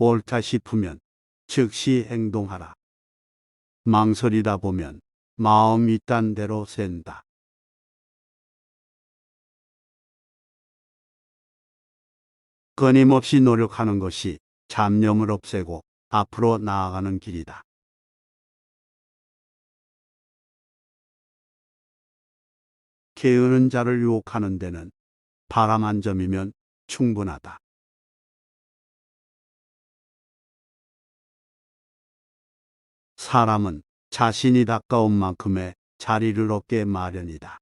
옳다 싶으면 즉시 행동하라. 망설이다 보면 마음 이딴 대로 샌다. 끊임없이 노력하는 것이 잡념을 없애고 앞으로 나아가는 길이다. 게으른 자를 유혹하는 데는 바람 한 점이면 충분하다. 사람은 자신이 가까운 만큼의 자리를 얻게 마련이다.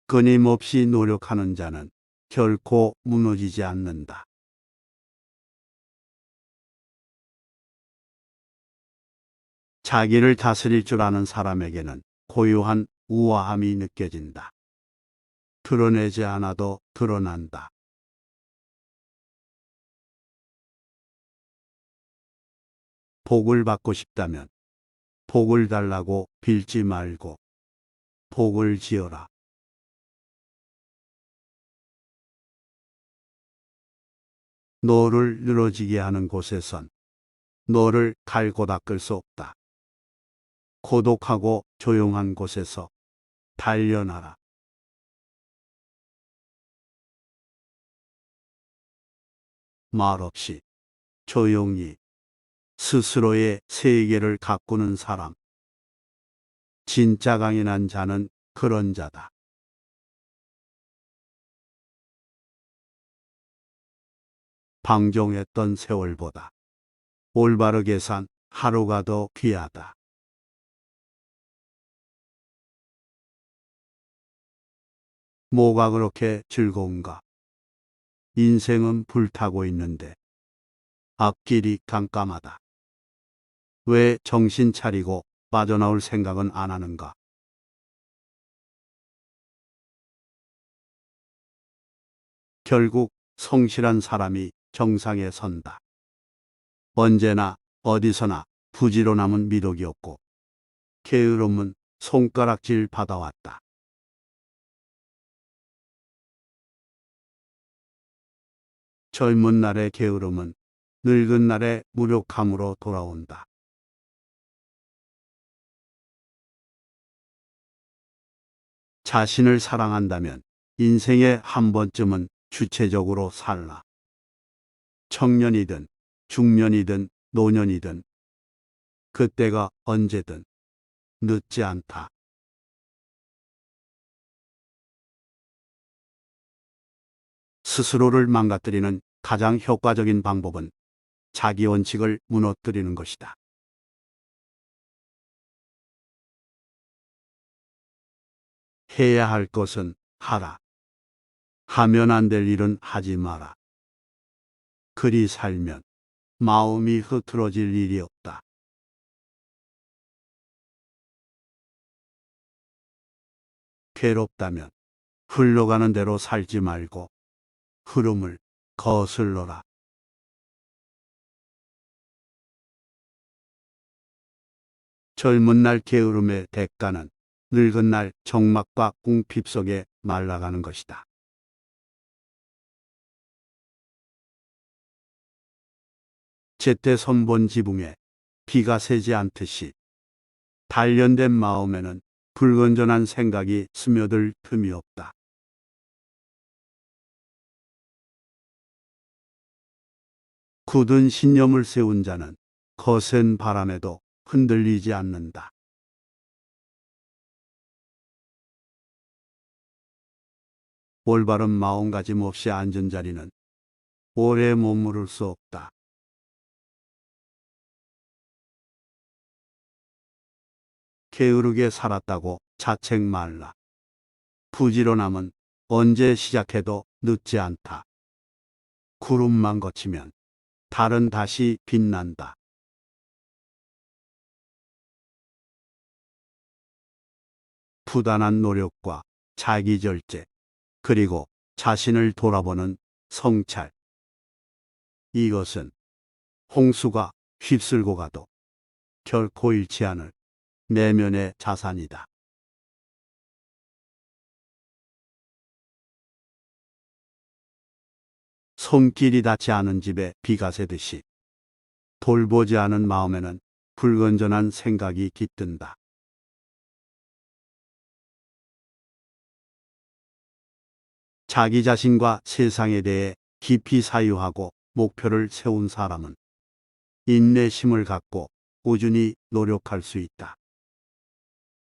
끊임없이 노력하는 자는 결코 무너지지 않는다. 자기를 다스릴 줄 아는 사람에게는 고요한 우아함이 느껴진다. 드러내지 않아도 드러난다. 복을 받고 싶다면 복을 달라고 빌지 말고 복을 지어라. 너를 늘어지게 하는 곳에선 너를 갈고 닦을 수 없다. 고독하고 조용한 곳에서 단련하라. 말없이 조용히 스스로의 세계를 가꾸는 사람. 진짜 강인한 자는 그런 자다. 방종했던 세월보다 올바르게 산 하루가 더 귀하다. 뭐가 그렇게 즐거운가? 인생은 불타고 있는데 앞길이 깜깜하다. 왜 정신 차리고 빠져나올 생각은 안 하는가? 결국 성실한 사람이 정상에 선다. 언제나 어디서나 부지런함은 미덕이 없고 게으름은 손가락질 받아왔다. 젊은 날의 게으름은 늙은 날의 무력함으로 돌아온다. 자신을 사랑한다면 인생에 한 번쯤은 주체적으로 살라. 청년이든 중년이든 노년이든 그때가 언제든 늦지 않다. 스스로를 망가뜨리는 가장 효과적인 방법은 자기 원칙을 무너뜨리는 것이다. 해야 할 것은 하라. 하면 안 될 일은 하지 마라. 그리 살면 마음이 흐트러질 일이 없다. 괴롭다면 흘러가는 대로 살지 말고 흐름을 거슬러라. 젊은 날 게으름의 대가는 늙은 날 정막과 궁핍 속에 말라가는 것이다. 제때 선본 지붕에 비가 새지 않듯이 단련된 마음에는 불건전한 생각이 스며들 틈이 없다. 굳은 신념을 세운 자는 거센 바람에도 흔들리지 않는다. 올바른 마음가짐 없이 앉은 자리는 오래 머무를 수 없다. 게으르게 살았다고 자책 말라. 부지런함은 언제 시작해도 늦지 않다. 구름만 거치면 달은 다시 빛난다. 부단한 노력과 자기 절제, 그리고 자신을 돌아보는 성찰. 이것은 홍수가 휩쓸고 가도 결코 잃지 않을 내면의 자산이다. 손길이 닿지 않은 집에 비가 새듯이 돌보지 않은 마음에는 불건전한 생각이 깃든다. 자기 자신과 세상에 대해 깊이 사유하고 목표를 세운 사람은 인내심을 갖고 꾸준히 노력할 수 있다.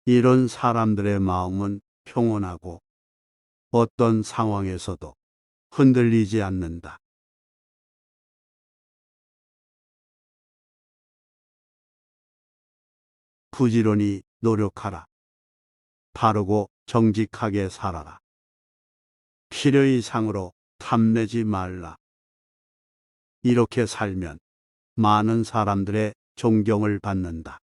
이런 사람들의 마음은 평온하고 어떤 상황에서도 흔들리지 않는다. 부지런히 노력하라. 바르고 정직하게 살아라. 필요 이상으로 탐내지 말라. 이렇게 살면 많은 사람들의 존경을 받는다.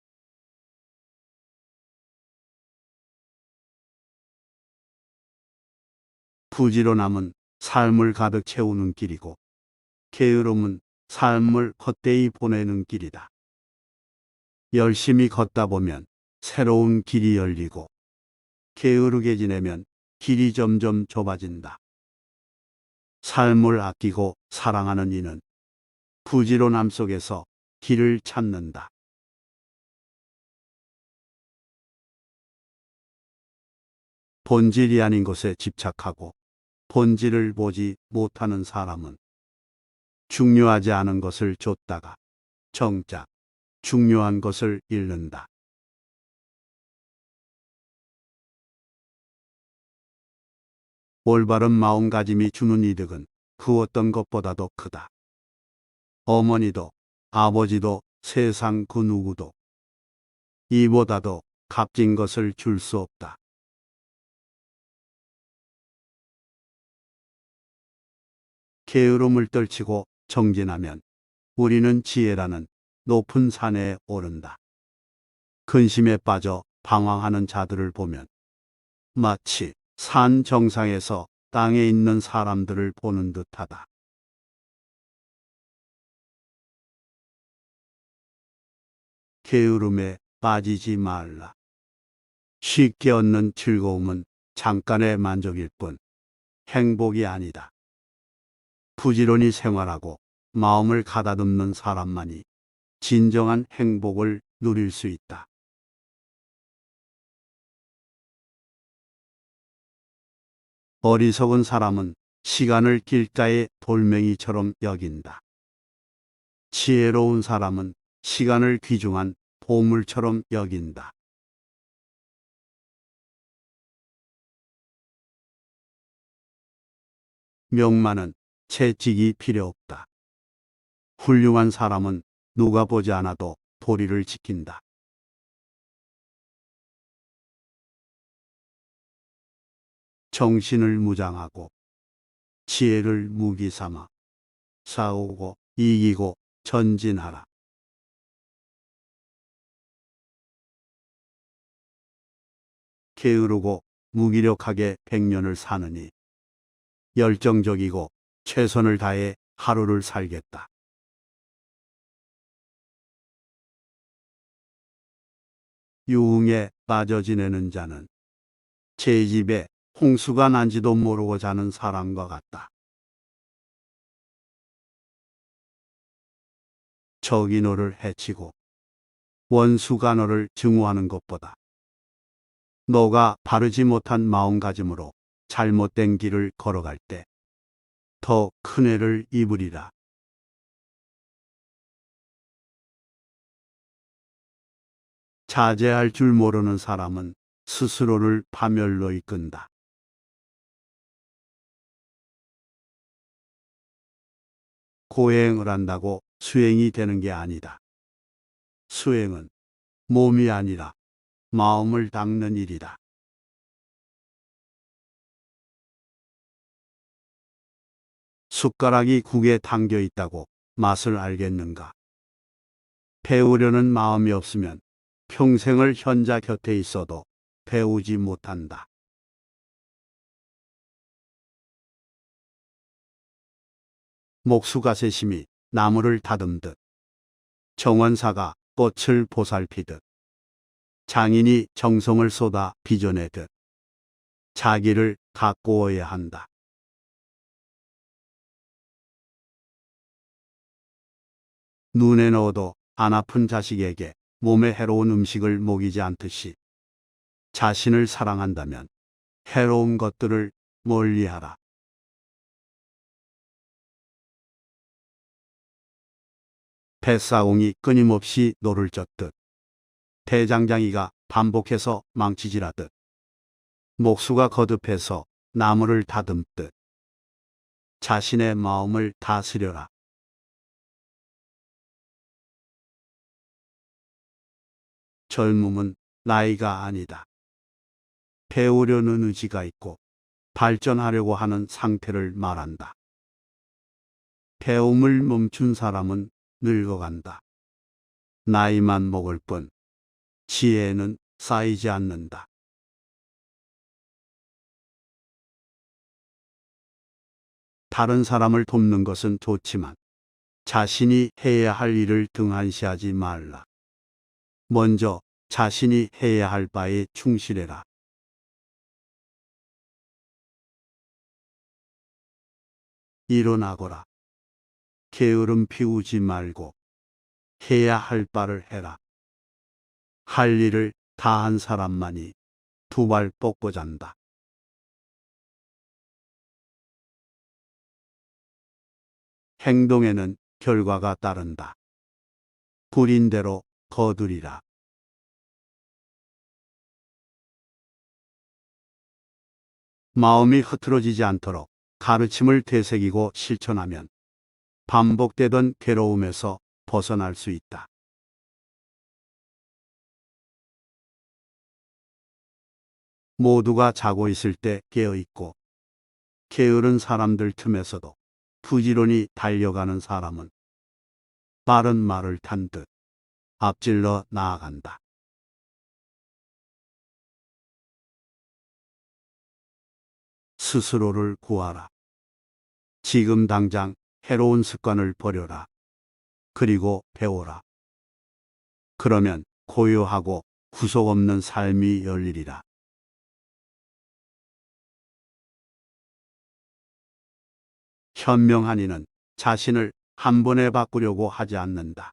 부지런함은 삶을 가득 채우는 길이고 게으름은 삶을 헛되이 보내는 길이다. 열심히 걷다 보면 새로운 길이 열리고 게으르게 지내면 길이 점점 좁아진다. 삶을 아끼고 사랑하는 이는 부지런함 속에서 길을 찾는다. 본질이 아닌 것에 집착하고 본질을 보지 못하는 사람은 중요하지 않은 것을 쫓다가 정작 중요한 것을 잃는다. 올바른 마음가짐이 주는 이득은 그 어떤 것보다도 크다. 어머니도 아버지도 세상 그 누구도 이보다도 값진 것을 줄 수 없다. 게으름을 떨치고 정진하면 우리는 지혜라는 높은 산에 오른다. 근심에 빠져 방황하는 자들을 보면 마치 산 정상에서 땅에 있는 사람들을 보는 듯하다. 게으름에 빠지지 말라. 쉽게 얻는 즐거움은 잠깐의 만족일 뿐 행복이 아니다. 부지런히 생활하고 마음을 가다듬는 사람만이 진정한 행복을 누릴 수 있다. 어리석은 사람은 시간을 길가의 돌멩이처럼 여긴다. 지혜로운 사람은 시간을 귀중한 보물처럼 여긴다. 명만은 채찍이 필요 없다. 훌륭한 사람은 누가 보지 않아도 도리를 지킨다. 정신을 무장하고 지혜를 무기 삼아 싸우고 이기고 전진하라. 게으르고 무기력하게 100년을 사느니 열정적이고 최선을 다해 하루를 살겠다. 유흥에 빠져 지내는 자는 제 집에 홍수가 난지도 모르고 자는 사람과 같다. 적이 너를 해치고 원수가 너를 증오하는 것보다 너가 바르지 못한 마음가짐으로 잘못된 길을 걸어갈 때 더 큰 해를 입으리라. 자제할 줄 모르는 사람은 스스로를 파멸로 이끈다. 고행을 한다고 수행이 되는 게 아니다. 수행은 몸이 아니라 마음을 닦는 일이다. 숟가락이 국에 담겨 있다고 맛을 알겠는가? 배우려는 마음이 없으면 평생을 현자 곁에 있어도 배우지 못한다. 목수가세심이 나무를 다듬듯 정원사가 꽃을 보살피듯 장인이 정성을 쏟아 빚어내듯 자기를 가꾸어야 한다. 눈에 넣어도 안 아픈 자식에게 몸에 해로운 음식을 먹이지 않듯이 자신을 사랑한다면 해로운 것들을 멀리하라. 뱃사공이 끊임없이 노를 젓듯 대장장이가 반복해서 망치질하듯 목수가 거듭해서 나무를 다듬듯 자신의 마음을 다스려라. 젊음은 나이가 아니다. 배우려는 의지가 있고 발전하려고 하는 상태를 말한다. 배움을 멈춘 사람은 늙어간다. 나이만 먹을 뿐 지혜는 쌓이지 않는다. 다른 사람을 돕는 것은 좋지만 자신이 해야 할 일을 등한시하지 말라. 먼저 자신이 해야 할 바에 충실해라. 일어나거라. 게으름 피우지 말고 해야 할 바를 해라. 할 일을 다 한 사람만이 두 발 뻗고 잔다. 행동에는 결과가 따른다. 부린 대로 거두리라. 마음이 흐트러지지 않도록 가르침을 되새기고 실천하면 반복되던 괴로움에서 벗어날 수 있다. 모두가 자고 있을 때 깨어 있고 게으른 사람들 틈에서도 부지런히 달려가는 사람은 빠른 말을 탄 듯 앞질러 나아간다. 스스로를 구하라. 지금 당장 해로운 습관을 버려라. 그리고 배워라. 그러면 고요하고 구속 없는 삶이 열리리라. 현명한 이는 자신을 한 번에 바꾸려고 하지 않는다.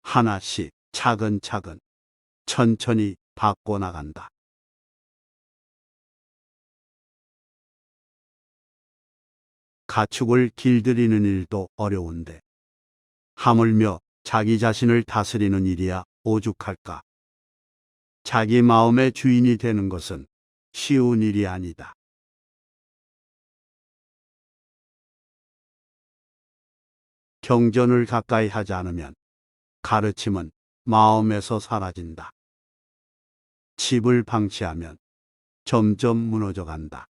하나씩 차근차근 천천히 바꿔나간다. 가축을 길들이는 일도 어려운데 하물며 자기 자신을 다스리는 일이야 오죽할까. 자기 마음의 주인이 되는 것은 쉬운 일이 아니다. 경전을 가까이 하지 않으면 가르침은 마음에서 사라진다. 집을 방치하면 점점 무너져 간다.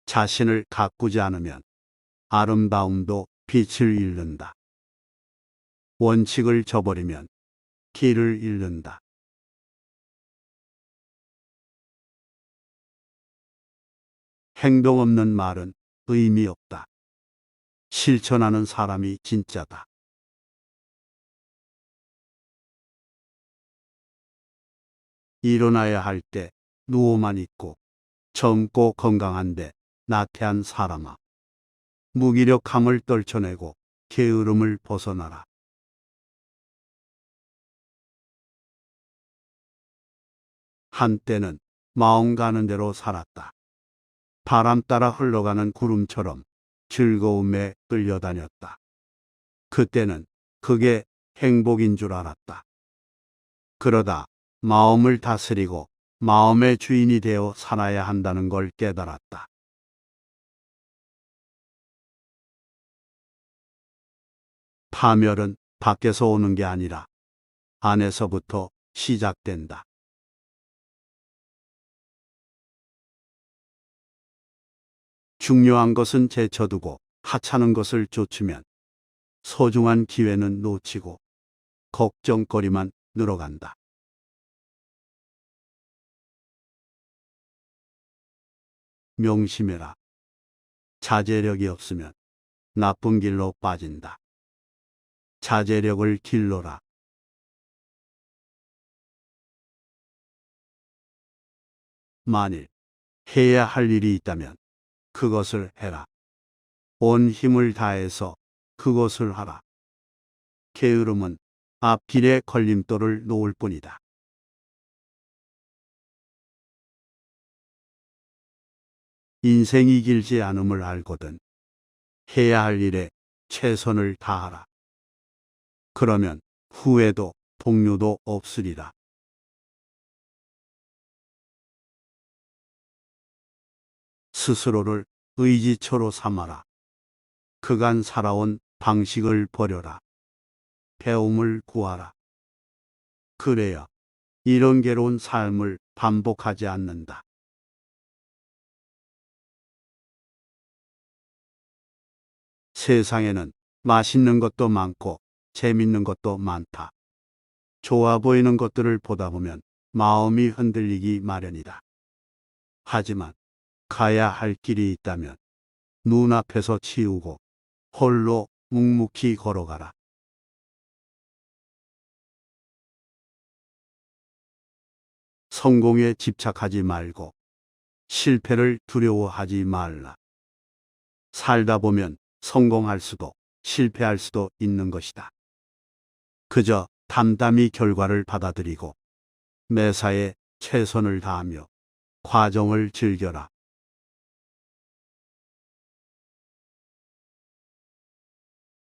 자신을 가꾸지 않으면 아름다움도 빛을 잃는다. 원칙을 저버리면 길을 잃는다. 행동 없는 말은 의미 없다. 실천하는 사람이 진짜다. 일어나야 할 때 누워만 있고 젊고 건강한데 나태한 사람아. 무기력함을 떨쳐내고 게으름을 벗어나라. 한때는 마음 가는 대로 살았다. 바람 따라 흘러가는 구름처럼 즐거움에 끌려다녔다. 그때는 그게 행복인 줄 알았다. 그러다 마음을 다스리고 마음의 주인이 되어 살아야 한다는 걸 깨달았다. 파멸은 밖에서 오는 게 아니라 안에서부터 시작된다. 중요한 것은 제쳐두고 하찮은 것을 쫓으면 소중한 기회는 놓치고 걱정거리만 늘어간다. 명심해라. 자제력이 없으면 나쁜 길로 빠진다. 자제력을 길러라. 만일 해야 할 일이 있다면 그것을 해라. 온 힘을 다해서 그것을 하라. 게으름은 앞길에 걸림돌을 놓을 뿐이다. 인생이 길지 않음을 알거든 해야 할 일에 최선을 다하라. 그러면 후회도 동료도 없으리라. 스스로를 의지처로 삼아라. 그간 살아온 방식을 버려라. 배움을 구하라. 그래야 이런 괴로운 삶을 반복하지 않는다. 세상에는 맛있는 것도 많고 재밌는 것도 많다. 좋아 보이는 것들을 보다 보면 마음이 흔들리기 마련이다. 하지만 가야 할 길이 있다면 눈앞에서 치우고 홀로 묵묵히 걸어가라. 성공에 집착하지 말고 실패를 두려워하지 말라. 살다 보면 성공할 수도 실패할 수도 있는 것이다. 그저 담담히 결과를 받아들이고 매사에 최선을 다하며 과정을 즐겨라.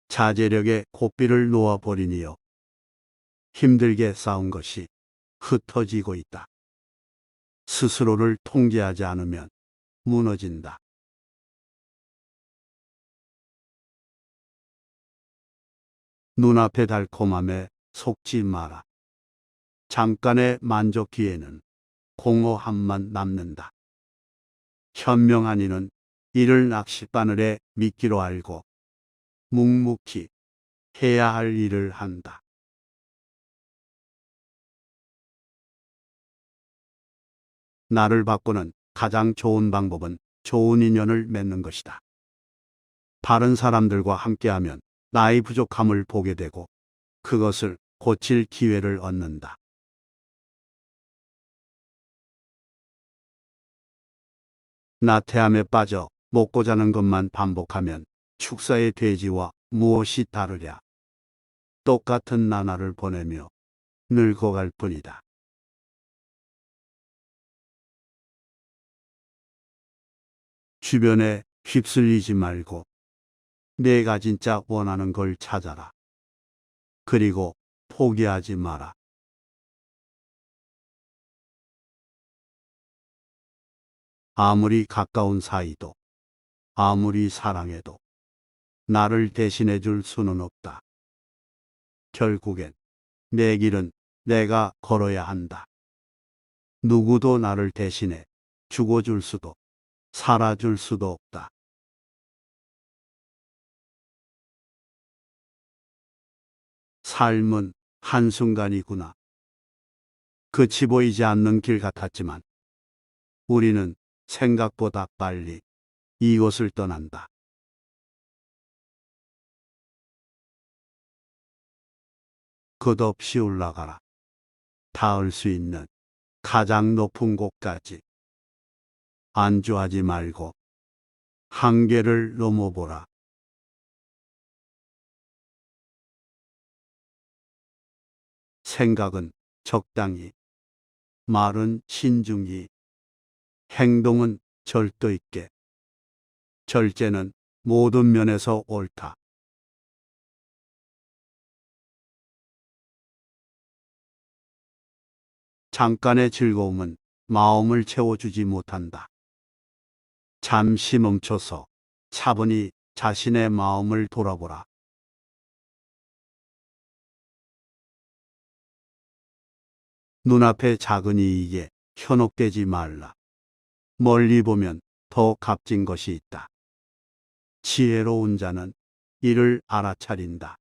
자제력에 고삐를 놓아버리니요. 힘들게 쌓은 것이 흩어지고 있다. 스스로를 통제하지 않으면 무너진다. 눈앞의 달콤함에 속지 마라. 잠깐의 만족 뒤에는 공허함만 남는다. 현명한 이는 이를 낚싯바늘에 미끼로 알고 묵묵히 해야 할 일을 한다. 나를 바꾸는 가장 좋은 방법은 좋은 인연을 맺는 것이다. 바른 사람들과 함께하면 나의 부족함을 보게 되고 그것을 고칠 기회를 얻는다. 나태함에 빠져 먹고 자는 것만 반복하면 축사의 돼지와 무엇이 다르랴. 똑같은 나날을 보내며 늙어갈 뿐이다. 주변에 휩쓸리지 말고 내가 진짜 원하는 걸 찾아라. 그리고 포기하지 마라. 아무리 가까운 사이도, 아무리 사랑해도 나를 대신해 줄 수는 없다. 결국엔 내 길은 내가 걸어야 한다. 누구도 나를 대신해 죽어줄 수도, 살아줄 수도 없다. 삶은 한순간이구나. 끝이 보이지 않는 길 같았지만 우리는 생각보다 빨리 이곳을 떠난다. 끝없이 올라가라. 닿을 수 있는 가장 높은 곳까지. 안주하지 말고 한계를 넘어보라. 생각은 적당히, 말은 신중히, 행동은 절도 있게. 절제는 모든 면에서 옳다. 잠깐의 즐거움은 마음을 채워주지 못한다. 잠시 멈춰서 차분히 자신의 마음을 돌아보라. 눈앞의 작은 이익에 현혹되지 말라. 멀리 보면 더 값진 것이 있다. 지혜로운 자는 이를 알아차린다.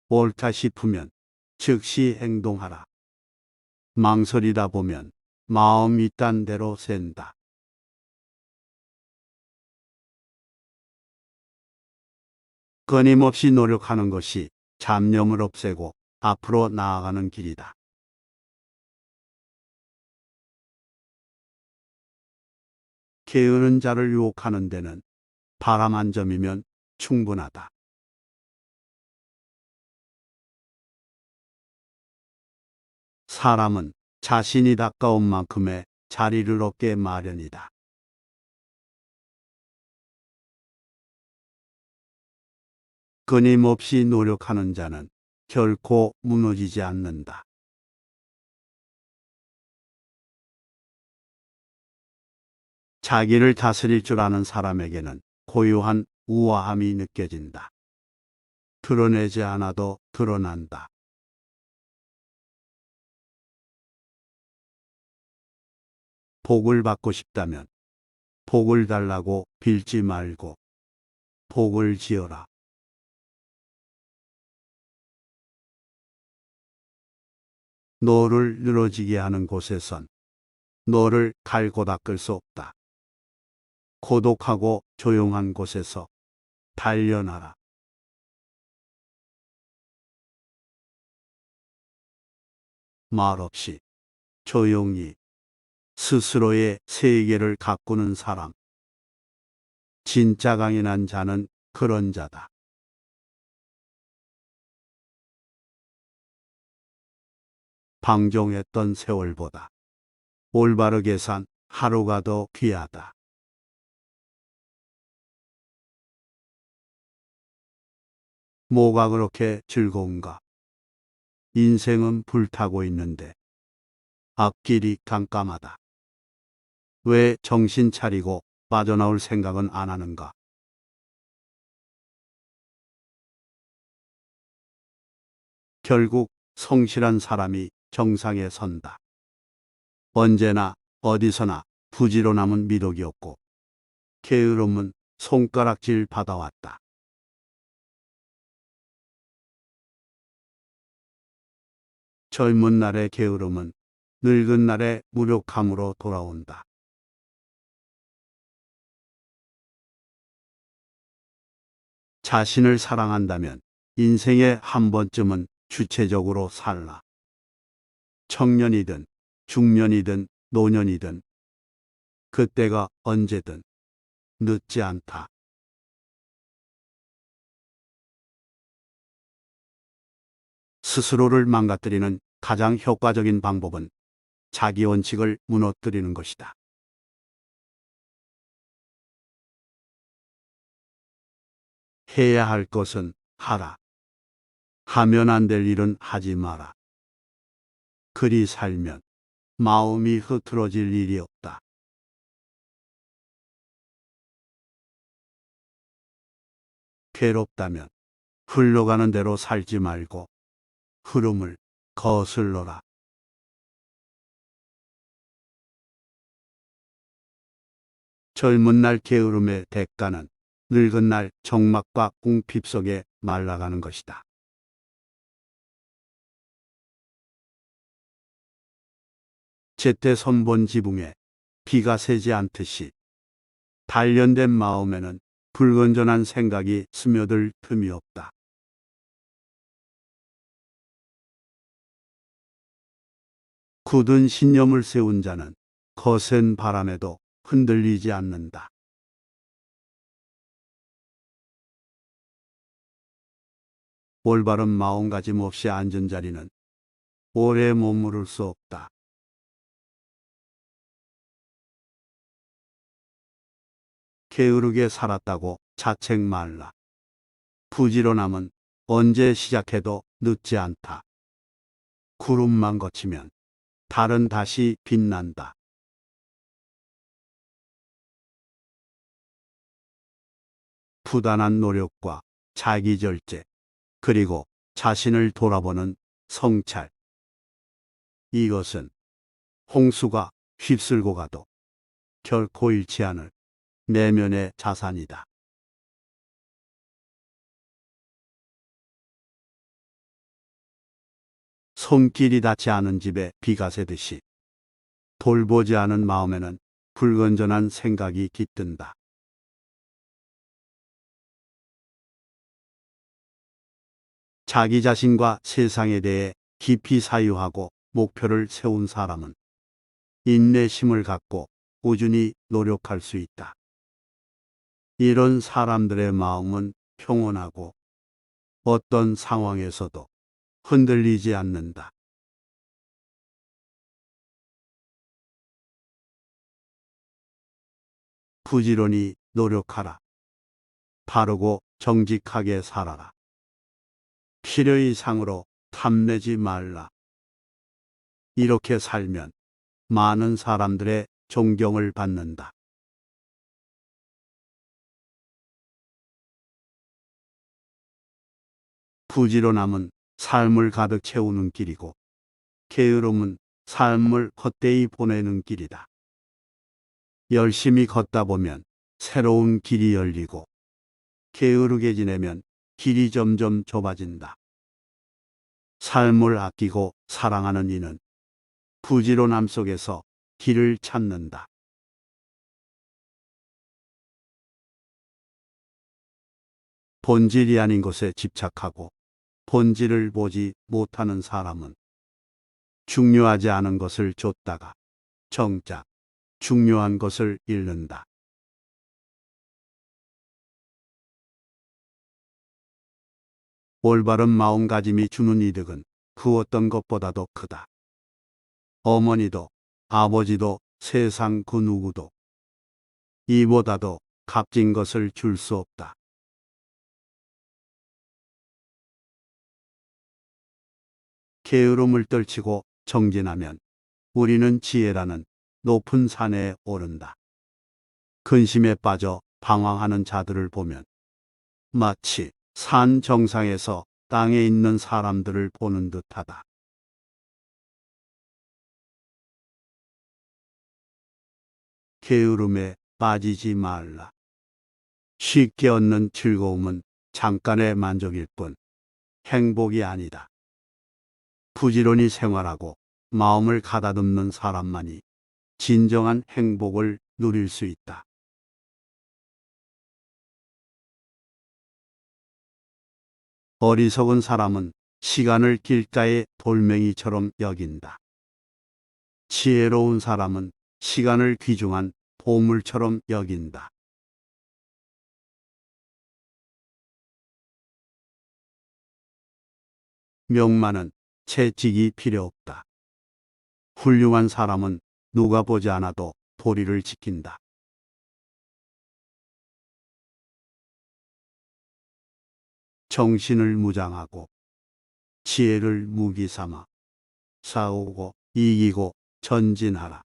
옳다 싶으면 즉시 행동하라. 망설이다 보면 마음 이딴 대로 샌다. 끊임없이 노력하는 것이 잡념을 없애고 앞으로 나아가는 길이다. 게으른 자를 유혹하는 데는 바람 한 점이면 충분하다. 사람은 자신이 가까운 만큼의 자리를 얻게 마련이다. 끊임없이 노력하는 자는 결코 무너지지 않는다. 자기를 다스릴 줄 아는 사람에게는 고요한 우아함이 느껴진다. 드러내지 않아도 드러난다. 복을 받고 싶다면 복을 달라고 빌지 말고 복을 지어라. 너를 늘어지게 하는 곳에선 너를 갈고 닦을 수 없다. 고독하고 조용한 곳에서 단련하라. 말없이 조용히 스스로의 세계를 가꾸는 사람. 진짜 강인한 자는 그런 자다. 방종했던 세월보다 올바르게 산 하루가 더 귀하다. 뭐가 그렇게 즐거운가? 인생은 불타고 있는데 앞길이 깜깜하다. 왜 정신 차리고 빠져나올 생각은 안 하는가? 결국 성실한 사람이 정상에 선다. 언제나 어디서나 부지런함은 미덕이 없고 게으름은 손가락질 받아왔다. 젊은 날의 게으름은 늙은 날의 무력함으로 돌아온다. 자신을 사랑한다면 인생에 한 번쯤은 주체적으로 살라. 청년이든 중년이든 노년이든 그때가 언제든 늦지 않다. 스스로를 망가뜨리는 가장 효과적인 방법은 자기 원칙을 무너뜨리는 것이다. 해야 할 것은 하라. 하면 안 될 일은 하지 마라. 그리 살면 마음이 흐트러질 일이 없다. 괴롭다면 흘러가는 대로 살지 말고 흐름을 거슬러라. 젊은 날 게으름의 대가는 늙은 날 정막과 궁핍 속에 말라가는 것이다. 제때 선본 지붕에 비가 새지 않듯이 단련된 마음에는 불건전한 생각이 스며들 틈이 없다. 굳은 신념을 세운 자는 거센 바람에도 흔들리지 않는다. 올바른 마음가짐 없이 앉은 자리는 오래 머무를 수 없다. 게으르게 살았다고 자책 말라. 부지런함은 언제 시작해도 늦지 않다. 구름만 거치면 달은 다시 빛난다. 부단한 노력과 자기 절제, 그리고 자신을 돌아보는 성찰. 이것은 홍수가 휩쓸고 가도 결코 잃지 않을 내면의 자산이다. 손길이 닿지 않은 집에 비가 새듯이 돌보지 않은 마음에는 불건전한 생각이 깃든다. 자기 자신과 세상에 대해 깊이 사유하고 목표를 세운 사람은 인내심을 갖고 꾸준히 노력할 수 있다. 이런 사람들의 마음은 평온하고 어떤 상황에서도 흔들리지 않는다. 부지런히 노력하라. 바르고 정직하게 살아라. 필요 이상으로 탐내지 말라. 이렇게 살면 많은 사람들의 존경을 받는다. 부지런함은 삶을 가득 채우는 길이고 게으름은 삶을 헛되이 보내는 길이다. 열심히 걷다 보면 새로운 길이 열리고 게으르게 지내면 길이 점점 좁아진다. 삶을 아끼고 사랑하는 이는 부지런함 속에서 길을 찾는다. 본질이 아닌 것에 집착하고 본질을 보지 못하는 사람은 중요하지 않은 것을 쫓다가 정작 중요한 것을 잃는다. 올바른 마음가짐이 주는 이득은 그 어떤 것보다도 크다. 어머니도 아버지도 세상 그 누구도 이보다도 값진 것을 줄 수 없다. 게으름을 떨치고 정진하면 우리는 지혜라는 높은 산에 오른다. 근심에 빠져 방황하는 자들을 보면 마치 산 정상에서 땅에 있는 사람들을 보는 듯하다. 게으름에 빠지지 말라. 쉽게 얻는 즐거움은 잠깐의 만족일 뿐 행복이 아니다. 부지런히 생활하고 마음을 가다듬는 사람만이 진정한 행복을 누릴 수 있다. 어리석은 사람은 시간을 길가의 돌멩이처럼 여긴다. 지혜로운 사람은 시간을 귀중한 보물처럼 여긴다. 명만은 채찍이 필요 없다. 훌륭한 사람은 누가 보지 않아도 도리를 지킨다. 정신을 무장하고 지혜를 무기 삼아 싸우고 이기고 전진하라.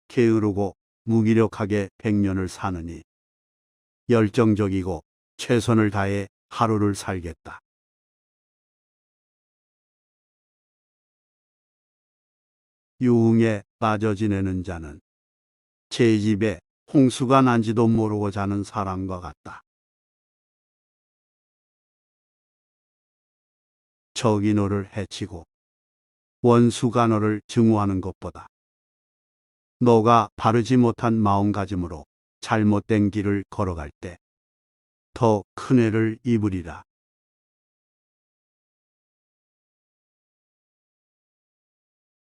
게으르고 무기력하게 100년을 사느니 열정적이고 최선을 다해 하루를 살겠다. 유흥에 빠져 지내는 자는 제 집에 홍수가 난지도 모르고 자는 사람과 같다. 적이 너를 해치고 원수가 너를 증오하는 것보다 너가 바르지 못한 마음가짐으로 잘못된 길을 걸어갈 때 더 큰 해를 입으리라.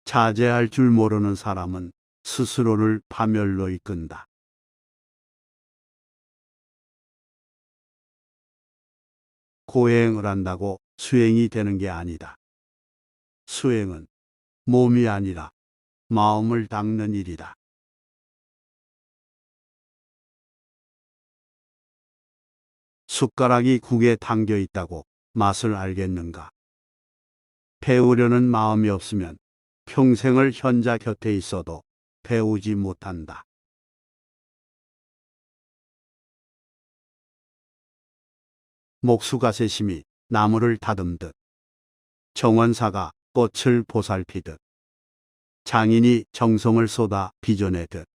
자제할 줄 모르는 사람은 스스로를 파멸로 이끈다. 고행을 한다고 수행이 되는 게 아니다. 수행은 몸이 아니라 마음을 닦는 일이다. 숟가락이 국에 담겨 있다고 맛을 알겠는가? 배우려는 마음이 없으면 평생을 현자 곁에 있어도 배우지 못한다. 목수가세심이 나무를 다듬듯 정원사가 꽃을 보살피듯 장인이 정성을 쏟아 빚어내듯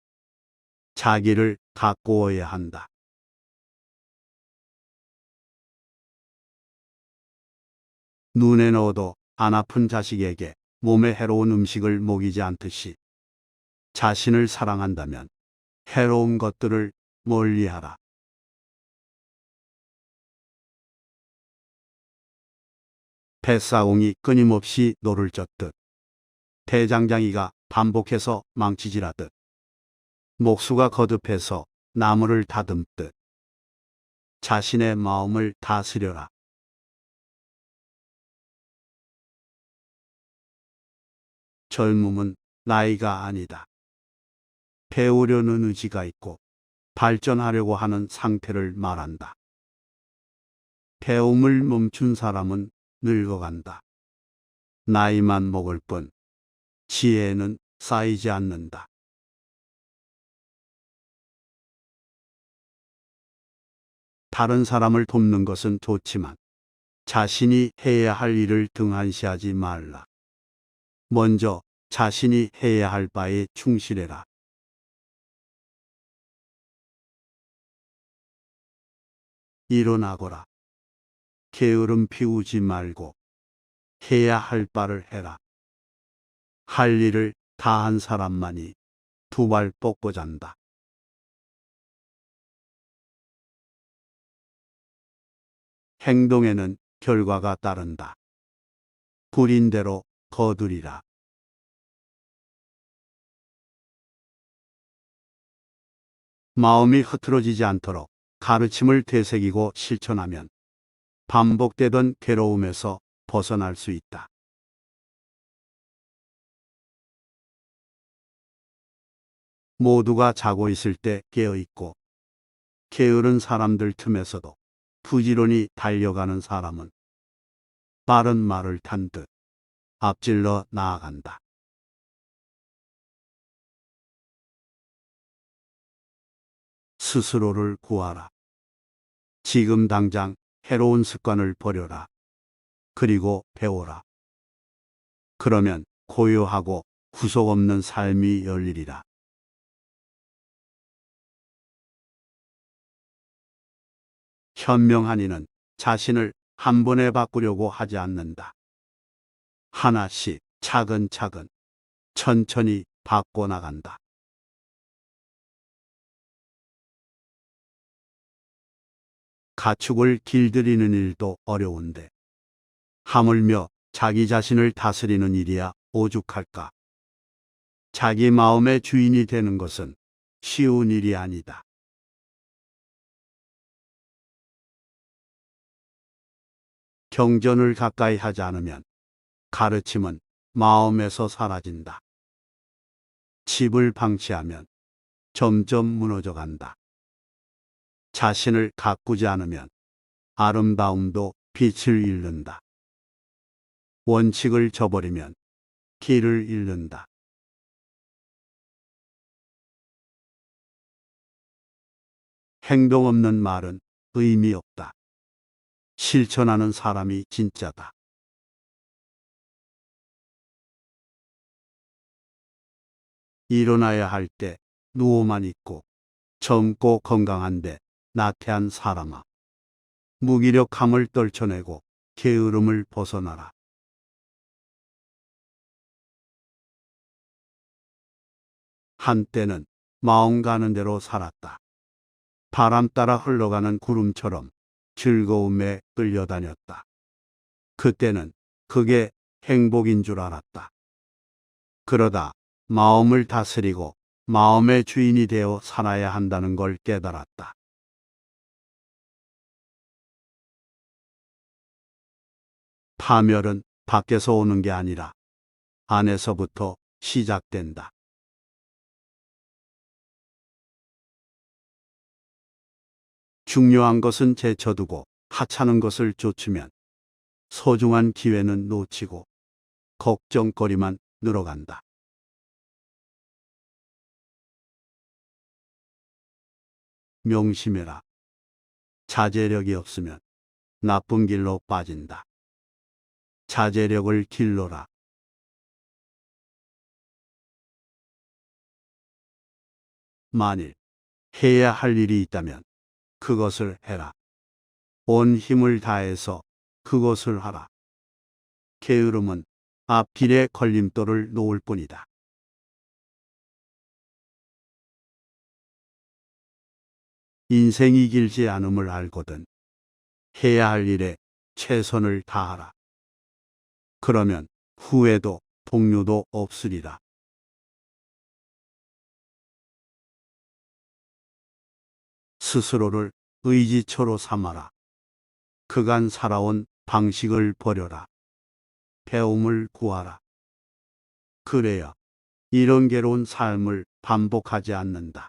자기를 가꾸어야 한다. 눈에 넣어도 안 아픈 자식에게 몸에 해로운 음식을 먹이지 않듯이 자신을 사랑한다면 해로운 것들을 멀리하라. 뱃사공이 끊임없이 노를 젓듯 대장장이가 반복해서 망치질하듯 목수가 거듭해서 나무를 다듬듯 자신의 마음을 다스려라. 젊음은 나이가 아니다. 배우려는 의지가 있고 발전하려고 하는 상태를 말한다. 배움을 멈춘 사람은 늙어간다. 나이만 먹을 뿐 지혜는 쌓이지 않는다. 다른 사람을 돕는 것은 좋지만 자신이 해야 할 일을 등한시하지 말라. 먼저 자신이 해야 할 바에 충실해라. 일어나거라. 게으름 피우지 말고 해야 할 바를 해라. 할 일을 다 한 사람만이 두 발 뻗고 잔다. 행동에는 결과가 따른다. 부린 대로 거두리라. 마음이 흐트러지지 않도록 가르침을 되새기고 실천하면 반복되던 괴로움에서 벗어날 수 있다. 모두가 자고 있을 때 깨어 있고 게으른 사람들 틈에서도 부지런히 달려가는 사람은 빠른 말을 탄 듯 앞질러 나아간다. 스스로를 구하라. 지금 당장 해로운 습관을 버려라. 그리고 배워라. 그러면 고요하고 구속 없는 삶이 열리리라. 현명한 이는 자신을 한 번에 바꾸려고 하지 않는다. 하나씩 차근차근 천천히 바꿔나간다. 가축을 길들이는 일도 어려운데 하물며 자기 자신을 다스리는 일이야 오죽할까. 자기 마음의 주인이 되는 것은 쉬운 일이 아니다. 경전을 가까이 하지 않으면 가르침은 마음에서 사라진다. 집을 방치하면 점점 무너져 간다. 자신을 가꾸지 않으면 아름다움도 빛을 잃는다. 원칙을 저버리면 길을 잃는다. 행동 없는 말은 의미 없다. 실천하는 사람이 진짜다. 일어나야 할 때 누워만 있고 젊고 건강한데 나태한 사람아. 무기력함을 떨쳐내고 게으름을 벗어나라. 한때는 마음 가는 대로 살았다. 바람 따라 흘러가는 구름처럼 즐거움에 끌려다녔다. 그때는 그게 행복인 줄 알았다. 그러다 마음을 다스리고 마음의 주인이 되어 살아야 한다는 걸 깨달았다. 파멸은 밖에서 오는 게 아니라 안에서부터 시작된다. 중요한 것은 제쳐두고 하찮은 것을 쫓으면 소중한 기회는 놓치고 걱정거리만 늘어간다. 명심해라. 자제력이 없으면 나쁜 길로 빠진다. 자제력을 길러라. 만일 해야 할 일이 있다면 그것을 해라. 온 힘을 다해서 그것을 하라. 게으름은 앞길에 걸림돌을 놓을 뿐이다. 인생이 길지 않음을 알거든 해야 할 일에 최선을 다하라. 그러면 후회도 풍류도 없으리라. 스스로를 의지처로 삼아라. 그간 살아온 방식을 버려라. 배움을 구하라. 그래야 이런 괴로운 삶을 반복하지 않는다.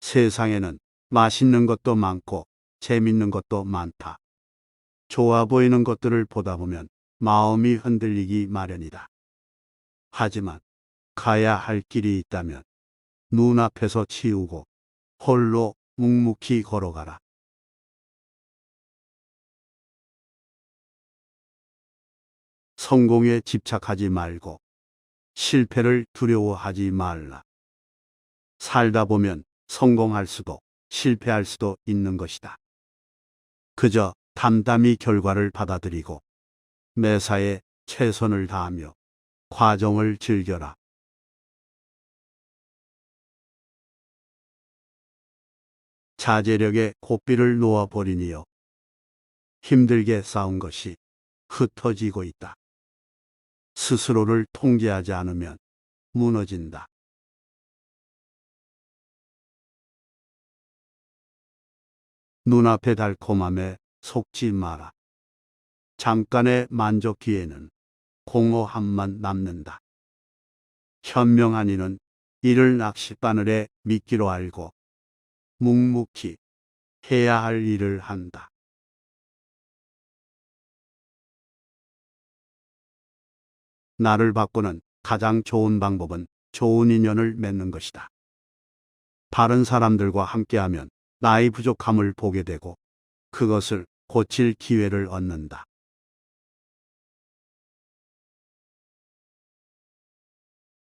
세상에는 맛있는 것도 많고 재밌는 것도 많다. 좋아 보이는 것들을 보다 보면 마음이 흔들리기 마련이다. 하지만 가야 할 길이 있다면 눈앞에서 치우고 홀로 묵묵히 걸어가라. 성공에 집착하지 말고 실패를 두려워하지 말라. 살다 보면 성공할 수도 실패할 수도 있는 것이다. 그저 담담히 결과를 받아들이고 매사에 최선을 다하며 과정을 즐겨라. 자제력에 고삐를 놓아버리니여 힘들게 쌓은 것이 흩어지고 있다. 스스로를 통제하지 않으면 무너진다. 눈앞의 달콤함에 속지 마라. 잠깐의 만족 뒤에는 공허함만 남는다. 현명한 이는 이를 낚싯바늘에 미끼로 알고 묵묵히 해야 할 일을 한다. 나를 바꾸는 가장 좋은 방법은 좋은 인연을 맺는 것이다. 바른 사람들과 함께하면 나의 부족함을 보게 되고 그것을 고칠 기회를 얻는다.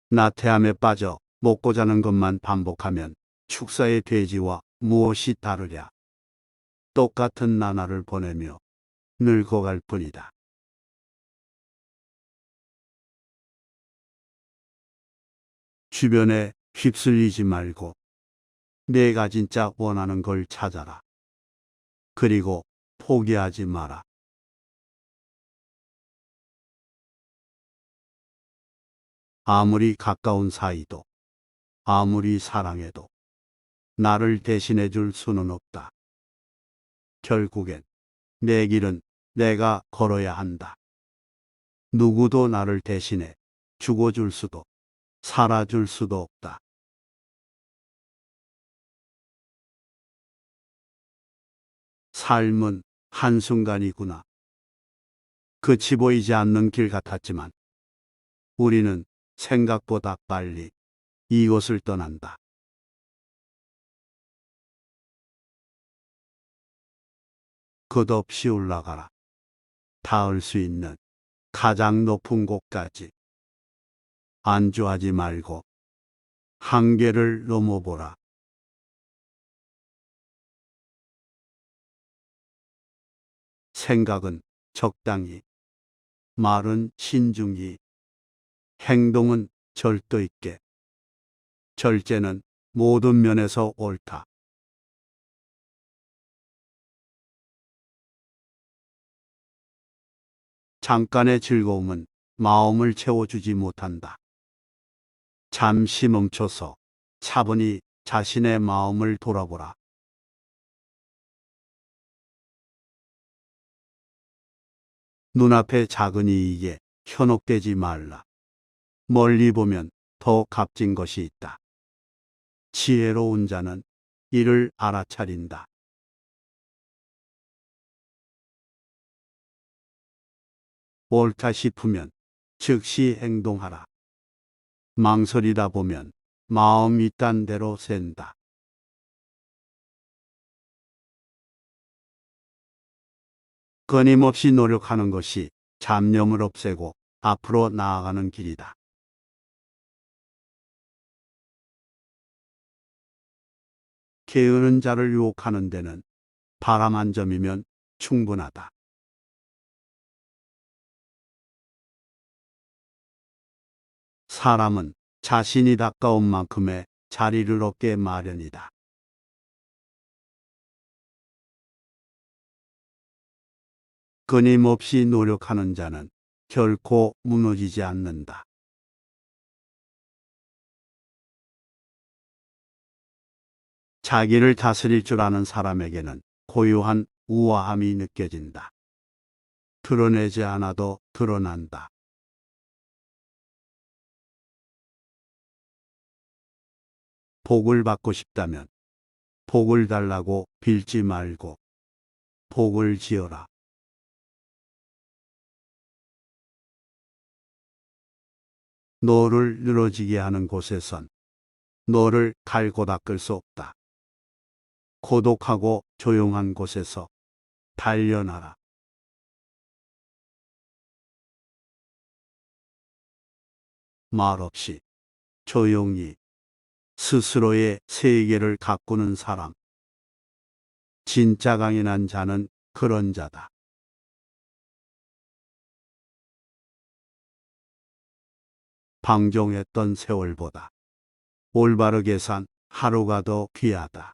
나태함에 빠져 먹고 자는 것만 반복하면 축사의 돼지와 무엇이 다르랴. 똑같은 나날을 보내며 늙어갈 뿐이다. 주변에 휩쓸리지 말고 내가 진짜 원하는 걸 찾아라. 그리고 포기하지 마라. 아무리 가까운 사이도, 아무리 사랑해도 나를 대신해 줄 수는 없다. 결국엔 내 길은 내가 걸어야 한다. 누구도 나를 대신해 죽어줄 수도, 살아줄 수도 없다. 삶은 한순간이구나. 끝이 보이지 않는 길 같았지만 우리는 생각보다 빨리 이곳을 떠난다. 끝없이 올라가라. 닿을 수 있는 가장 높은 곳까지. 안주하지 말고 한계를 넘어보라. 생각은 적당히, 말은 신중히, 행동은 절도 있게. 절제는 모든 면에서 옳다. 잠깐의 즐거움은 마음을 채워주지 못한다. 잠시 멈춰서 차분히 자신의 마음을 돌아보라. 눈앞의 작은 이익에 현혹되지 말라. 멀리 보면 더 값진 것이 있다. 지혜로운 자는 이를 알아차린다. 옳다 싶으면 즉시 행동하라. 망설이다 보면 마음이 딴 대로 샌다. 끊임없이 노력하는 것이 잡념을 없애고 앞으로 나아가는 길이다. 게으른 자를 유혹하는 데는 바람 한 점이면 충분하다. 사람은 자신이 가까운 만큼의 자리를 얻게 마련이다. 끊임없이 노력하는 자는 결코 무너지지 않는다. 자기를 다스릴 줄 아는 사람에게는 고요한 우아함이 느껴진다. 드러내지 않아도 드러난다. 복을 받고 싶다면 복을 달라고 빌지 말고 복을 지어라. 너를 늘어지게 하는 곳에선 너를 갈고 닦을 수 없다. 고독하고 조용한 곳에서 단련하라. 말없이 조용히 스스로의 세계를 가꾸는 사람. 진짜 강인한 자는 그런 자다. 방종했던 세월보다 올바르게 산 하루가 더 귀하다.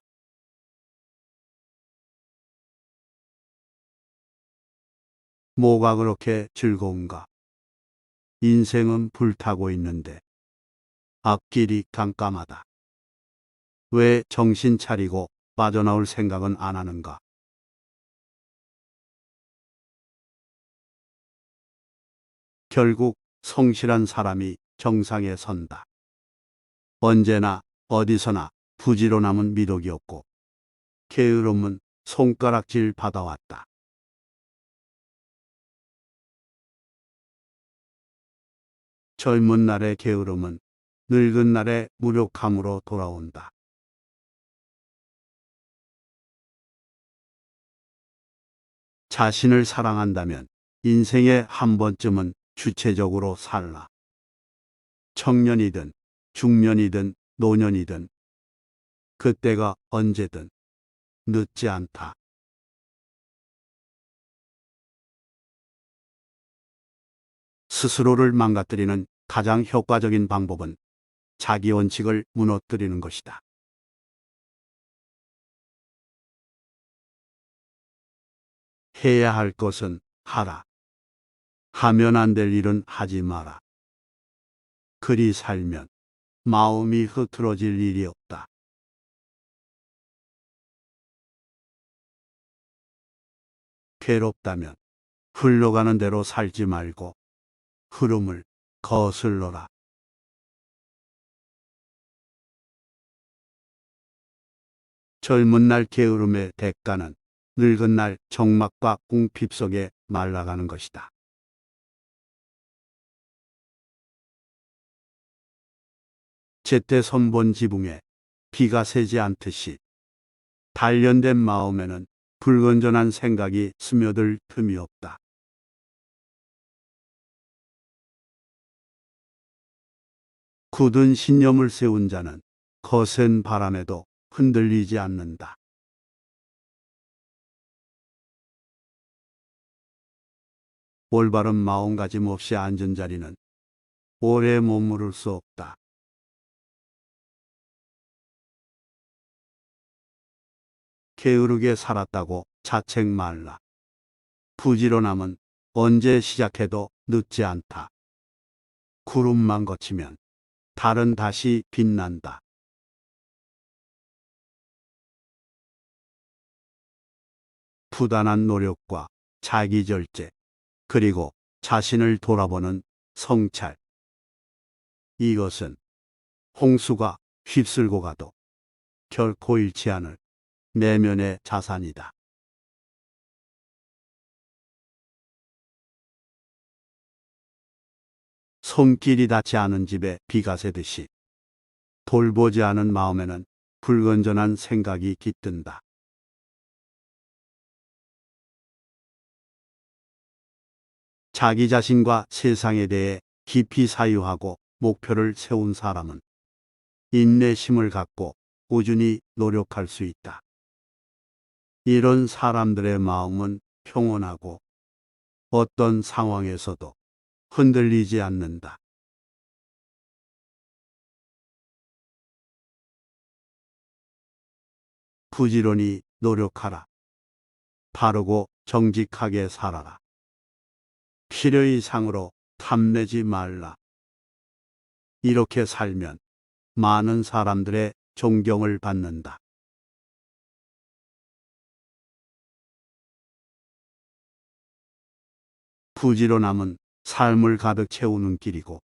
뭐가 그렇게 즐거운가? 인생은 불타고 있는데 앞길이 깜깜하다. 왜 정신 차리고 빠져나올 생각은 안 하는가? 결국 성실한 사람이 정상에 선다. 언제나 어디서나 부지런함은 미덕이 없고 게으름은 손가락질 받아왔다. 젊은 날의 게으름은 늙은 날의 무력함으로 돌아온다. 자신을 사랑한다면 인생에 한 번쯤은 주체적으로 살라. 청년이든 중년이든 노년이든 그때가 언제든 늦지 않다. 스스로를 망가뜨리는 가장 효과적인 방법은 자기 원칙을 무너뜨리는 것이다. 해야 할 것은 하라. 하면 안 될 일은 하지 마라. 그리 살면 마음이 흐트러질 일이 없다. 괴롭다면 흘러가는 대로 살지 말고 흐름을 거슬러라. 젊은 날 게으름의 대가는 늙은 날 정막과 궁핍 속에 말라가는 것이다. 제때 선본 지붕에 비가 새지 않듯이 단련된 마음에는 불건전한 생각이 스며들 틈이 없다. 굳은 신념을 세운 자는 거센 바람에도 흔들리지 않는다. 올바른 마음가짐 없이 앉은 자리는 오래 머무를 수 없다. 게으르게 살았다고 자책 말라. 부지런함은 언제 시작해도 늦지 않다. 구름만 거치면 달은 다시 빛난다. 부단한 노력과 자기 절제, 그리고 자신을 돌아보는 성찰. 이것은 홍수가 휩쓸고 가도 결코 잃지 않을 내면의 자산이다. 손길이 닿지 않은 집에 비가 새듯이 돌보지 않은 마음에는 불건전한 생각이 깃든다. 자기 자신과 세상에 대해 깊이 사유하고 목표를 세운 사람은 인내심을 갖고 꾸준히 노력할 수 있다. 이런 사람들의 마음은 평온하고 어떤 상황에서도 흔들리지 않는다. 부지런히 노력하라. 바르고 정직하게 살아라. 필요 이상으로 탐내지 말라. 이렇게 살면 많은 사람들의 존경을 받는다. 부지런함은 삶을 가득 채우는 길이고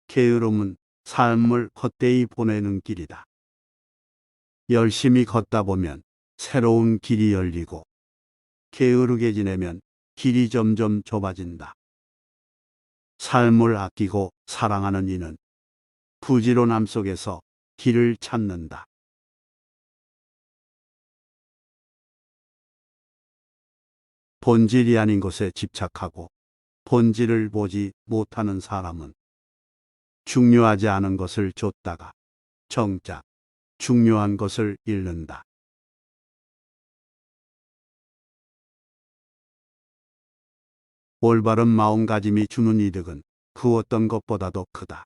게으름은 삶을 헛되이 보내는 길이다. 열심히 걷다 보면 새로운 길이 열리고 게으르게 지내면 길이 점점 좁아진다. 삶을 아끼고 사랑하는 이는 부지런함 속에서 길을 찾는다. 본질이 아닌 것에 집착하고 본질을 보지 못하는 사람은 중요하지 않은 것을 쫓다가 정작 중요한 것을 잃는다. 올바른 마음가짐이 주는 이득은 그 어떤 것보다도 크다.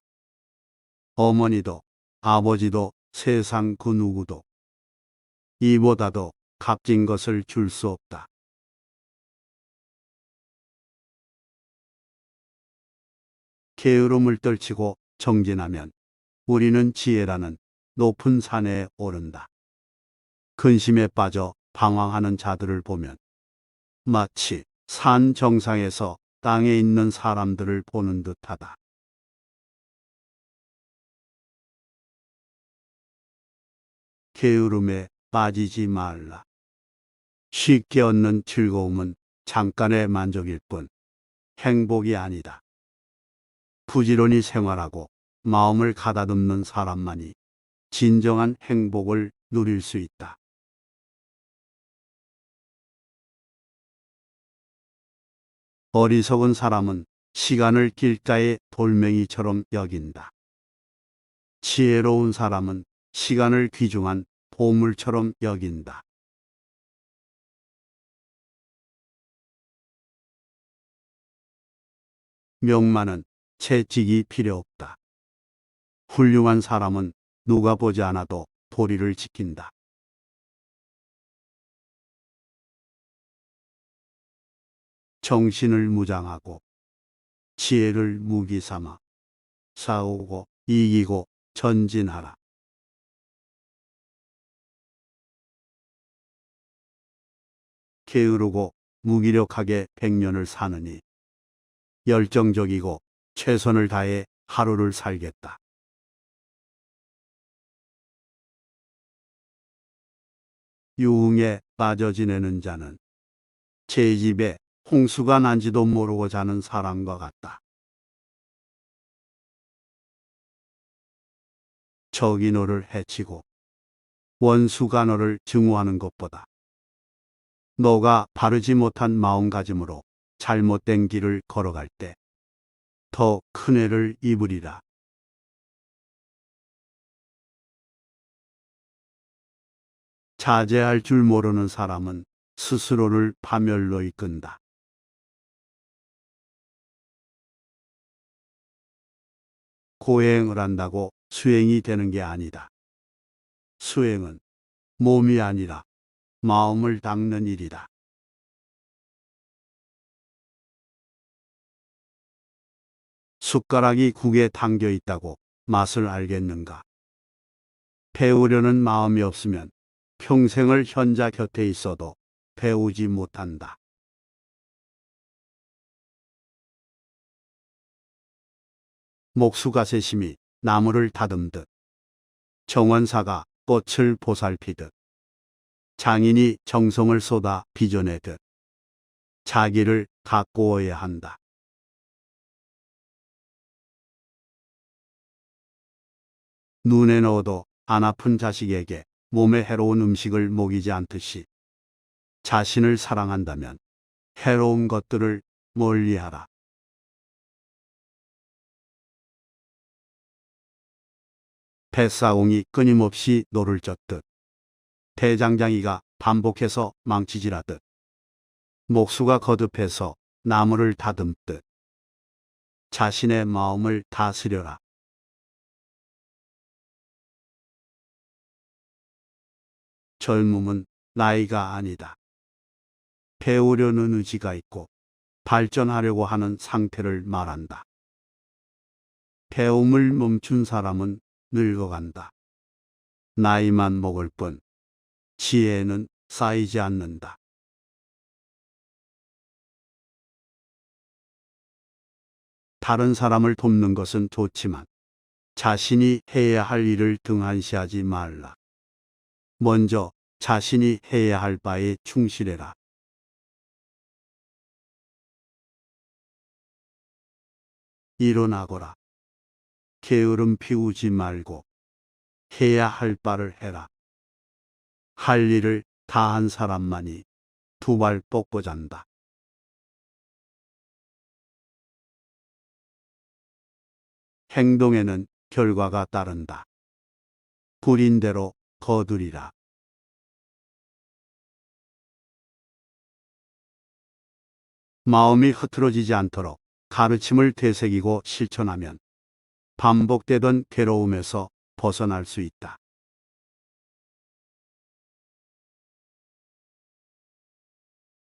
어머니도 아버지도 세상 그 누구도 이보다도 값진 것을 줄 수 없다. 게으름을 떨치고 정진하면 우리는 지혜라는 높은 산에 오른다. 근심에 빠져 방황하는 자들을 보면 마치 산 정상에서 땅에 있는 사람들을 보는 듯하다. 게으름에 빠지지 말라. 쉽게 얻는 즐거움은 잠깐의 만족일 뿐 행복이 아니다. 부지런히 생활하고 마음을 가다듬는 사람만이 진정한 행복을 누릴 수 있다. 어리석은 사람은 시간을 길가의 돌멩이처럼 여긴다. 지혜로운 사람은 시간을 귀중한 보물처럼 여긴다. 명만은 채찍이 필요 없다. 훌륭한 사람은 누가 보지 않아도 도리를 지킨다. 정신을 무장하고 지혜를 무기 삼아 싸우고 이기고 전진하라. 게으르고 무기력하게 100년을 사느니 열정적이고 최선을 다해 하루를 살겠다. 유흥에 빠져 지내는 자는 제 집에 홍수가 난지도 모르고 자는 사람과 같다. 적이 너를 해치고 원수가 너를 증오하는 것보다 너가 바르지 못한 마음가짐으로 잘못된 길을 걸어갈 때 더 큰 해를 입으리라. 자제할 줄 모르는 사람은 스스로를 파멸로 이끈다. 고행을 한다고 수행이 되는 게 아니다. 수행은 몸이 아니라 마음을 닦는 일이다. 숟가락이 국에 담겨 있다고 맛을 알겠는가? 배우려는 마음이 없으면 평생을 현자 곁에 있어도 배우지 못한다. 목수가세심이 나무를 다듬듯 정원사가 꽃을 보살피듯 장인이 정성을 쏟아 빚어내듯 자기를 가꾸어야 한다. 눈에 넣어도 안 아픈 자식에게 몸에 해로운 음식을 먹이지 않듯이 자신을 사랑한다면 해로운 것들을 멀리하라. 뱃사공이 끊임없이 노를 젓듯 대장장이가 반복해서 망치질하듯 목수가 거듭해서 나무를 다듬듯 자신의 마음을 다스려라. 젊음은 나이가 아니다. 배우려는 의지가 있고 발전하려고 하는 상태를 말한다. 배움을 멈춘 사람은 늙어간다. 나이만 먹을 뿐 지혜는 쌓이지 않는다. 다른 사람을 돕는 것은 좋지만 자신이 해야 할 일을 등한시하지 말라. 먼저 자신이 해야 할 바에 충실해라. 일어나거라. 게으름 피우지 말고 해야 할 바를 해라. 할 일을 다 한 사람만이 두 발 뻗고 잔다. 행동에는 결과가 따른다. 부린 대로 거두리라. 마음이 흐트러지지 않도록 가르침을 되새기고 실천하면 반복되던 괴로움에서 벗어날 수 있다.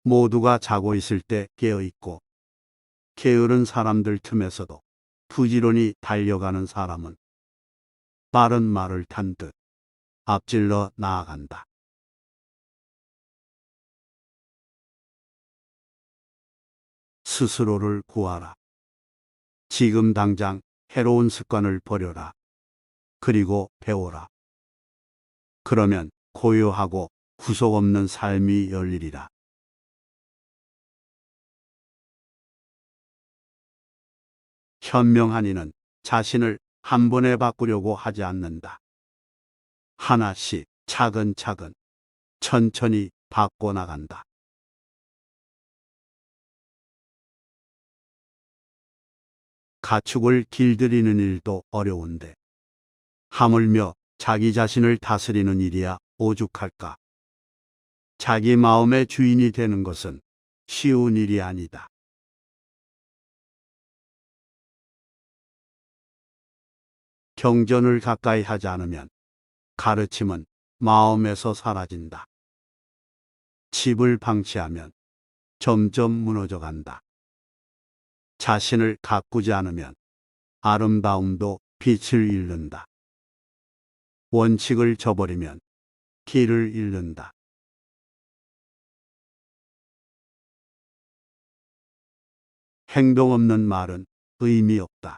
모두가 자고 있을 때 깨어 있고 게으른 사람들 틈에서도 부지런히 달려가는 사람은 빠른 말을 탄 듯 앞질러 나아간다. 스스로를 구하라. 지금 당장 해로운 습관을 버려라. 그리고 배워라. 그러면 고요하고 구속 없는 삶이 열리리라. 현명한 이는 자신을 한 번에 바꾸려고 하지 않는다. 하나씩 차근차근 천천히 바꿔나간다. 가축을 길들이는 일도 어려운데 하물며 자기 자신을 다스리는 일이야 오죽할까. 자기 마음의 주인이 되는 것은 쉬운 일이 아니다. 경전을 가까이 하지 않으면 가르침은 마음에서 사라진다. 집을 방치하면 점점 무너져 간다. 자신을 가꾸지 않으면 아름다움도 빛을 잃는다. 원칙을 저버리면 길을 잃는다. 행동 없는 말은 의미 없다.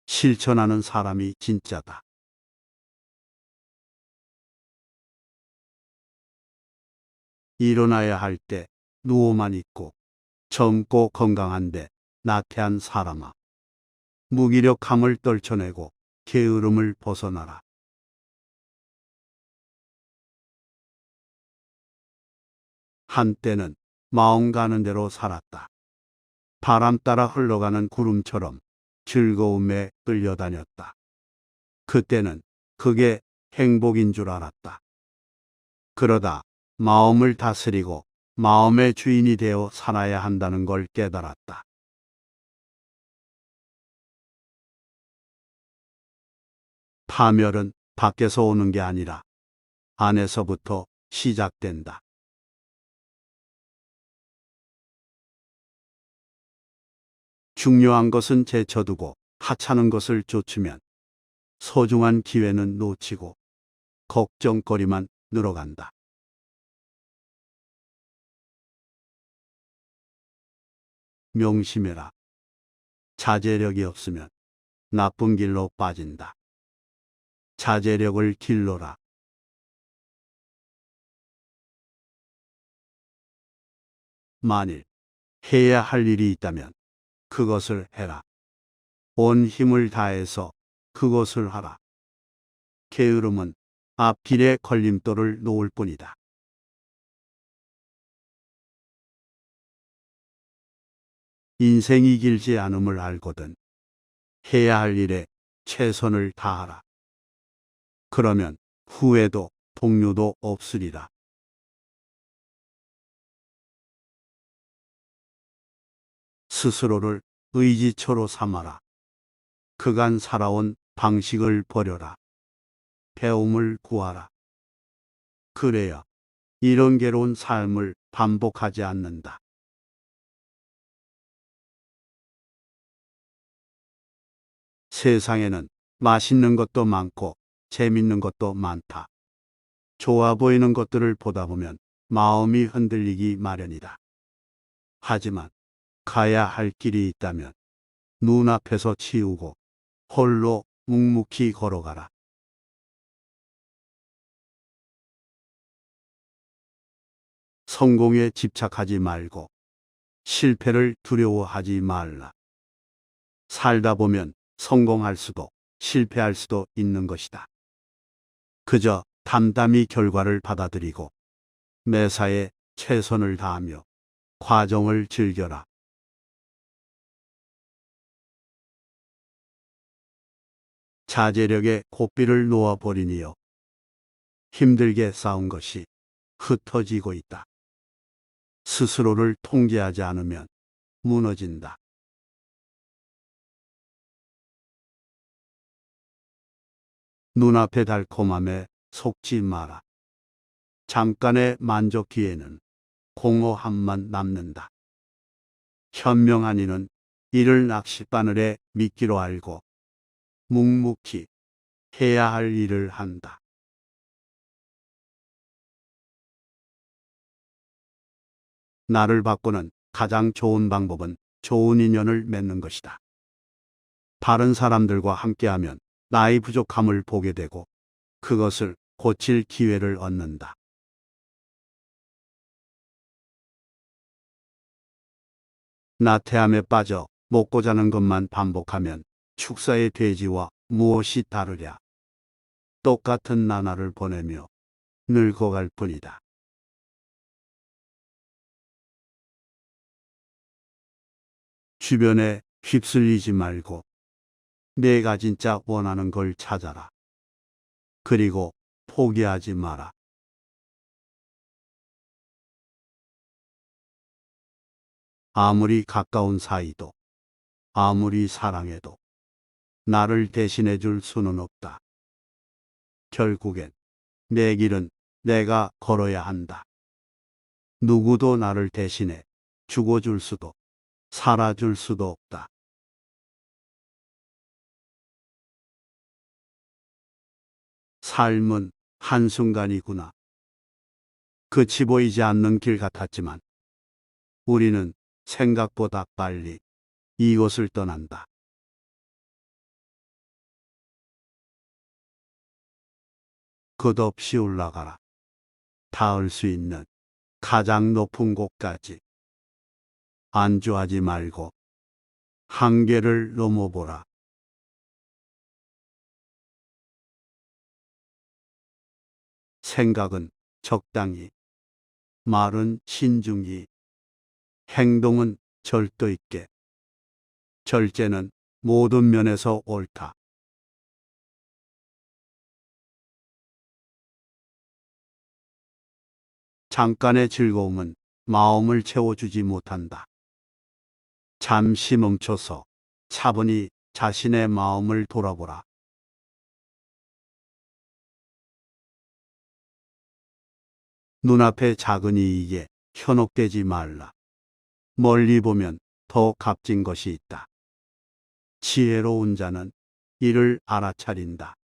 실천하는 사람이 진짜다. 일어나야 할 때 누워만 있고 젊고 건강한데 나태한 사람아. 무기력함을 떨쳐내고 게으름을 벗어나라. 한때는 마음 가는 대로 살았다. 바람 따라 흘러가는 구름처럼 즐거움에 끌려다녔다. 그때는 그게 행복인 줄 알았다. 그러다 마음을 다스리고 마음의 주인이 되어 살아야 한다는 걸 깨달았다. 파멸은 밖에서 오는 게 아니라 안에서부터 시작된다. 중요한 것은 제쳐두고 하찮은 것을 쫓으면 소중한 기회는 놓치고 걱정거리만 늘어간다. 명심해라. 자제력이 없으면 나쁜 길로 빠진다. 자제력을 길러라. 만일 해야 할 일이 있다면 그것을 해라. 온 힘을 다해서 그것을 하라. 게으름은 앞길에 걸림돌을 놓을 뿐이다. 인생이 길지 않음을 알거든 해야 할 일에 최선을 다하라. 그러면 후회도 동료도 없으리라. 스스로를 의지처로 삼아라. 그간 살아온 방식을 버려라. 배움을 구하라. 그래야 이런 괴로운 삶을 반복하지 않는다. 세상에는 맛있는 것도 많고 재밌는 것도 많다. 좋아 보이는 것들을 보다 보면 마음이 흔들리기 마련이다. 하지만 가야 할 길이 있다면 눈앞에서 치우고 홀로 묵묵히 걸어가라. 성공에 집착하지 말고 실패를 두려워하지 말라. 살다 보면 성공할 수도 실패할 수도 있는 것이다. 그저 담담히 결과를 받아들이고 매사에 최선을 다하며 과정을 즐겨라. 자제력에 고삐를 놓아버리니여 힘들게 쌓은 것이 흩어지고 있다. 스스로를 통제하지 않으면 무너진다. 눈앞의 달콤함에 속지 마라. 잠깐의 만족 뒤에는 공허함만 남는다. 현명한 이는 이를 낚싯바늘에 미끼로 알고 묵묵히 해야 할 일을 한다. 나를 바꾸는 가장 좋은 방법은 좋은 인연을 맺는 것이다. 바른 사람들과 함께하면 나의 부족함을 보게 되고 그것을 고칠 기회를 얻는다. 나태함에 빠져 먹고 자는 것만 반복하면 축사의 돼지와 무엇이 다르랴. 똑같은 나날을 보내며 늙어갈 뿐이다. 주변에 휩쓸리지 말고 내가 진짜 원하는 걸 찾아라. 그리고 포기하지 마라. 아무리 가까운 사이도, 아무리 사랑해도 나를 대신해 줄 수는 없다. 결국엔 내 길은 내가 걸어야 한다. 누구도 나를 대신해 죽어줄 수도, 살아줄 수도 없다. 삶은 한순간이구나. 끝이 보이지 않는 길 같았지만 우리는 생각보다 빨리 이곳을 떠난다. 끝없이 올라가라. 닿을 수 있는 가장 높은 곳까지. 안주하지 말고 한계를 넘어보라. 생각은 적당히, 말은 신중히, 행동은 절도 있게. 절제는 모든 면에서 옳다. 잠깐의 즐거움은 마음을 채워주지 못한다. 잠시 멈춰서 차분히 자신의 마음을 돌아보라. 눈앞의 작은 이익에 현혹되지 말라. 멀리 보면 더 값진 것이 있다. 지혜로운 자는 이를 알아차린다.